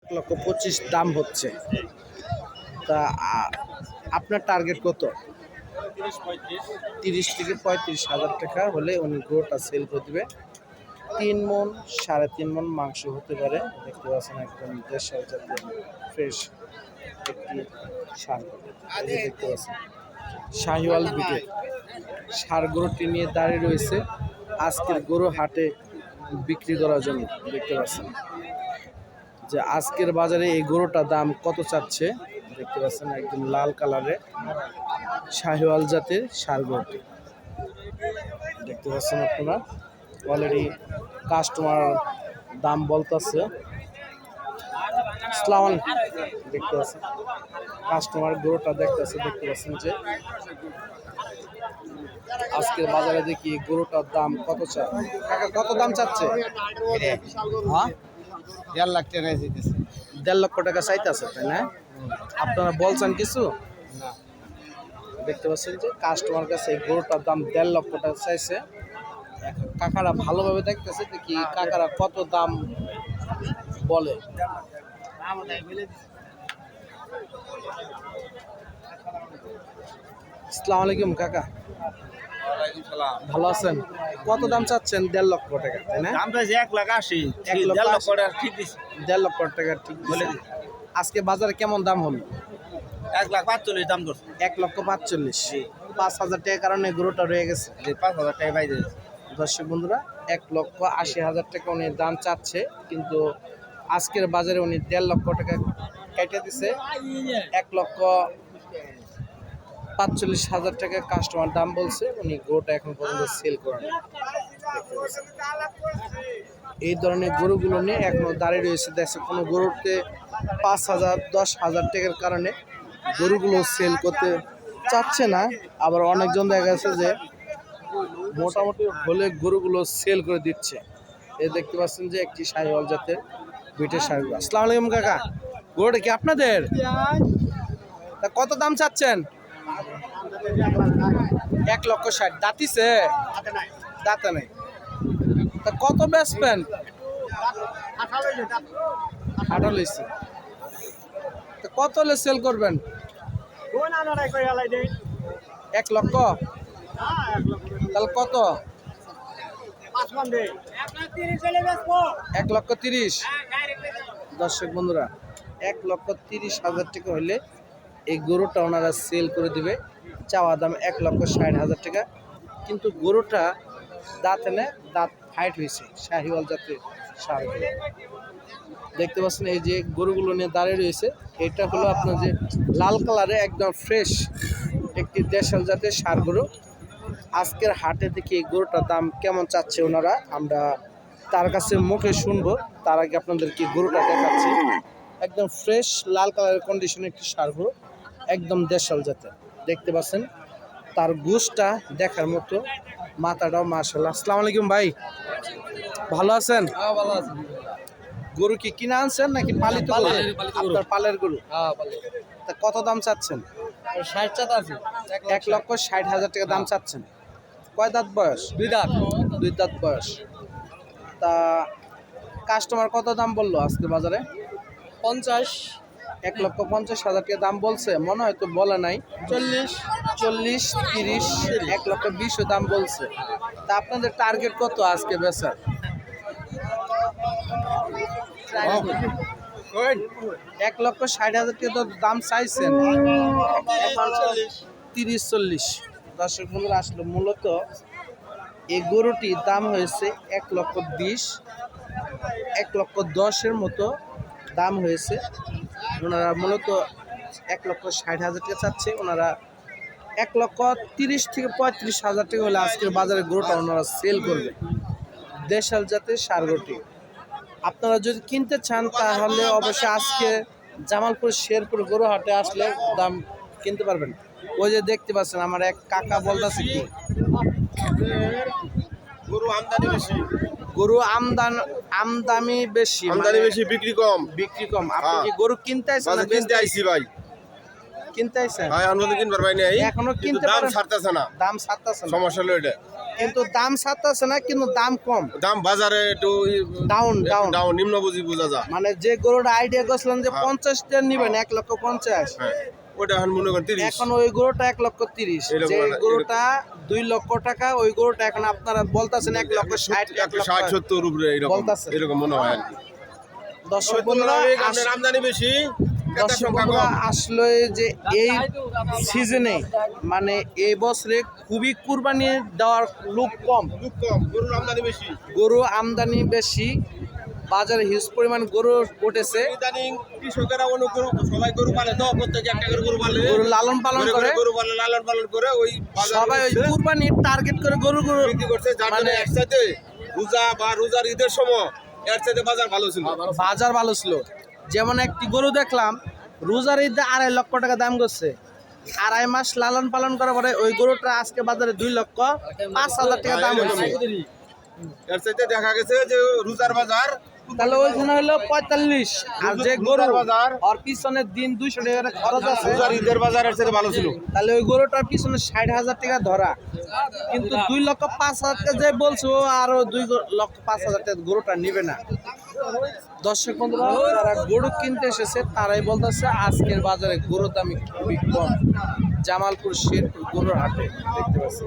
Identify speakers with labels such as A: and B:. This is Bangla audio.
A: 1,25,000 দাম হচ্ছে। তা আপনার টার্গেট কত? 30 থেকে 35,000 টাকা হলে উনি গরুটা সেল করে দেবে। 3 মণ 3.5 মণ মাংস হতে পারে। দেখতে পাচ্ছেন একদম দেশাল জাতের ফ্রেশ একটি ষাঁড় গরু। এই যে দেখতে পাচ্ছেন শাহিওয়াল ব্রিডের ষাঁড় গরুটি নিয়ে দাঁড়িয়ে রয়েছে আজকের গরু হাটে বিক্রি করার জন্য। দেখতে পাচ্ছেন যে আজকের বাজারে এই গরুটার দাম কত চাচ্ছে। দেখতে পাচ্ছেন একদম লাল কালারে শাহিওয়াল জাতের ষাঁড় গরুটি। দেখতে পাচ্ছেন আপনারা অলরেডি কাস্টমার দাম বলতেছে। আসসালামু আলাইকুম। দেখতে পাচ্ছেন কাস্টমার গরুটা দেখতেছে। দেখতে পাচ্ছেন যে আজকের বাজারে দেখি গরুটার দাম কত চায়। কাকা কত দাম চাচ্ছে? হ্যাঁ
B: 1.5 লাখ টাকা দিতেছে।
A: 1.5 লক্ষ টাকা চাইতেছে, তাই না? আপনারা বলছেন কিছু? দেখতে পাচ্ছেন যে কাস্টমার কাছে এই গরুটার দাম 1.5 লক্ষ টাকা চাইছে। কাকারা ভালোভাবে দেখতেছে দেখি কাকারা কত দাম বলে। আসসালামু আলাইকুম কাকা, ভালো আছেন? কত দাম চাচ্ছেন? 1.5 লক্ষ টাকা, তাই না?
B: দাম তো 1,80,000।
A: 1,80,000
B: 1,00,000 টাকা ঠিক দিছে।
A: 1.5 লক্ষ টাকা ঠিক বলে। আজকে বাজারে কেমন দাম হলো?
B: 1,45,000 দাম করছে।
A: 1,45,000। 5,000 টাকার কারণে গরুটা রয়ে গেছে।
B: 5,000 টাকা পাই দিয়েছে।
A: দর্শক বন্ধুরা 1,80,000 টাকা উনি দাম চাচ্ছে, কিন্তু আজকের বাজারে উনি 1.5 লক্ষ টাকা কেটে দিছে। 1,45,000 টাকা কাস্টমার দাম বলছে। উনি গরুটা এখন পর্যন্ত সেল করেন। এই ধরনের গরুগুলো নিয়ে এখনো দাঁড়িয়ে রয়েছে। দেখছে কোনো গরুতে 5,000 10,000 টাকার কারণে গরুগুলো সেল করতে চাচ্ছে না। আবার অনেকজন দেখা গেছে যে মোটামুটি হলে গরুগুলো সেল করে দিচ্ছে। এই দেখতে পাচ্ছেন যে একটি শাহিওয়াল জাতের বিটের ষাঁড় গরু। আসসালামু আলাইকুম কাকা, গরুটা কি আপনাদের? তা কত দাম চাচ্ছেন? 1,60,000। দাঁতিছে? দাঁতে নাই। তা কত বেচবেন? 28 তা কত হলে সেল করবেন? 1 লক্ষ। তাহলে কত? 1,30,000। দর্শক বন্ধুরা 1,30,000 টাকা হলে এই গরুটা ওনারা সেল করে দিবে। চাওয়া দাম 1,60,000 টাকা। কিন্তু গরুটা দাঁতে না, দাঁত ফাইট হয়েছে। শাহিওয়াল জাতের ষাঁড় গরু। দেখতে পাচ্ছেন এই যে গরুগুলো নিয়ে দাঁড়িয়ে রয়েছে। এটা হলো আপনার যে লাল কালারে একদম ফ্রেশ একটি দেশাল জাতের ষাঁড় গরু। আজকের হাটে দেখি এই গরুটার দাম কেমন চাচ্ছে ওনারা, আমরা তার কাছে মুখে শুনবো। তার আগে আপনাদেরকে গরুটা দেখাচ্ছি। একদম ফ্রেশ লাল কালারের কন্ডিশনে একটি ষাঁড় গরু, একদম দেশাল জাতের। দেখতে পাচ্ছেন তার গোশটা দেখার মতো, মাথাটাও মাশাআল্লাহ। আসসালামু আলাইকুম ভাই, ভালো আছেন?
B: ভালো আছে।
A: গরু কি কিনে আনছেন নাকি পালিত গরু? আপনার পালের গরু। তা কত দাম চাচ্ছেন?
B: 60 টাকা আছে।
A: 1,60,000 টাকা দাম চাচ্ছেন। কয় দাঁত বয়স?
B: 2 দাঁত।
A: 2 দাঁত বয়স। তা কাস্টমার কত দাম বললো আজকে বাজারে?
B: 50
A: 1,50,000 টাকা দাম বলছে, মনে হয় তো বলে নাই।
B: 40
A: 40 30 1,20,000 দাম বলছে। তা আপনাদের টার্গেট কত আজকে বেচার? 1,60,000 টাকা তো দাম চাইছেন, 30-40। দর্শক বন্ধুরা আসলে মূলত এই গরুটির দাম হয়েছে 1,20,000 1,10,000 মতো দাম হয়েছে। ওনারা মূলত 1,60,000 টাকা চাচ্ছে। ওনারা 1,30,000 থেকে 35,000 টাকা হলে আজকের বাজারে গরুটা ওনারা সেল করবে। দেশাল জাতের ষাঁড় গরুটি আপনারা যদি কিনতে চান তাহলে অবশ্যই আজকে জামালপুর শেরপুর গরু হাটে আসলে দাম কিনতে পারবেন। ওই যে দেখতে পাচ্ছেন আমার এক কাকা বলতেছে কি
B: গরু আমদানি বেশি।
A: গরু আমদানি বেশি,
B: আমদানি বেশি, বিক্রি কম।
A: বিক্রি কম। আপনি কি গরু কিনতে আইছেন না
B: কিনতে আইছি ভাই?
A: কিনতে আইছেন?
B: ভাই আমরা তো কিনবার পাই নাই।
A: এখনো কিনতে
B: দাম
A: পারেন?
B: ছাড়তেছে না।
A: দাম ছাড়তেছে না।
B: সমস্যা হলো এটা।
A: কিন্তু দাম সাত আছে না, কিন্তু দাম কম,
B: দাম বাজারে একটু
A: ডাউন ডাউন।
B: ডাউন নিম্ন বুঝি বোঝা যায়।
A: মানে যে গরুটা আইডিয়া করছিলেন যে 50টা নিবেন 1,50,000,
B: হ্যাঁ ওটা এখন মনে করেন 30।
A: এখন ওই গরুটা 1,30,000।
B: এরকম
A: যে
B: না,
A: গরুটা 2 লক্ষ টাকা, ওই গরুটা এখন আপনারা বলতেছেন 1,60,000,
B: 160-70 উপরে এরকম
A: বলতাছে।
B: এরকম মনে হয় আর কি।
A: দর্শক বন্ধুরা
B: আপনার আমদানি বেশি, ক্রেতার
A: দর্শক
B: সংখ্যা
A: বন্ধুরা
B: কম।
A: আসলে যে এই সিজনে মানে এই বছরে খুবই কুরবানি দেওয়ার লোক কম,
B: খুব কম, গরুর আমদানি বেশি।
A: গরু আমদানি বেশি, বাজারে হিউজ পরিমাণ গরু উঠেছে।
B: ইদানিং কৃষকেরা সবাই গরু পালে তো, প্রত্যেকে একটা করে গরু পালে,
A: গরু লালন পালন করে,
B: গরু পালে লালন পালন করে ওই
A: সবাই ওই কুরবানির টার্গেট করে গরু
B: বিক্রি করছে, যার জন্য
A: মানে
B: একসাথে রোজা বা রোজার ঈদের সময় এর সাথে বাজার ভালো ছিল।
A: বাজার ভালো ছিল। যেমন একটি গরু দেখলাম রোজার ঈদে 2.5 লক্ষ টাকা দাম করছে, 2.5 মাস লালন পালন করার পরে ওই গরুটা আজকে বাজারে 2,05,000 টাকা দাম হয়েছে।
B: এর সাথে দেখা গেছে যে রোজার বাজার
A: তাহলে ওইখানে হলো 45, আর যে গরু
B: বাজার
A: আর পিছনের দিন 200 টাকা খরচ আছে,
B: রোজার ঈদের বাজার এর সাথে ভালো ছিল।
A: তাহলে ওই গরুটার পিছনে 60,000 টাকা ধরা, কিন্তু 2,05,000 টাকা যে বলছো আরো 2,05,000 টাকা গরুটা নিবে না। দর্শক বন্ধুরা যারা গরু কিনতে এসেছে তারাই বলতেছে আজকের বাজারে গরুর দাম খুবই কম। জামালপুর শেরপুর গরুর হাটে দেখতে পাচ্ছি।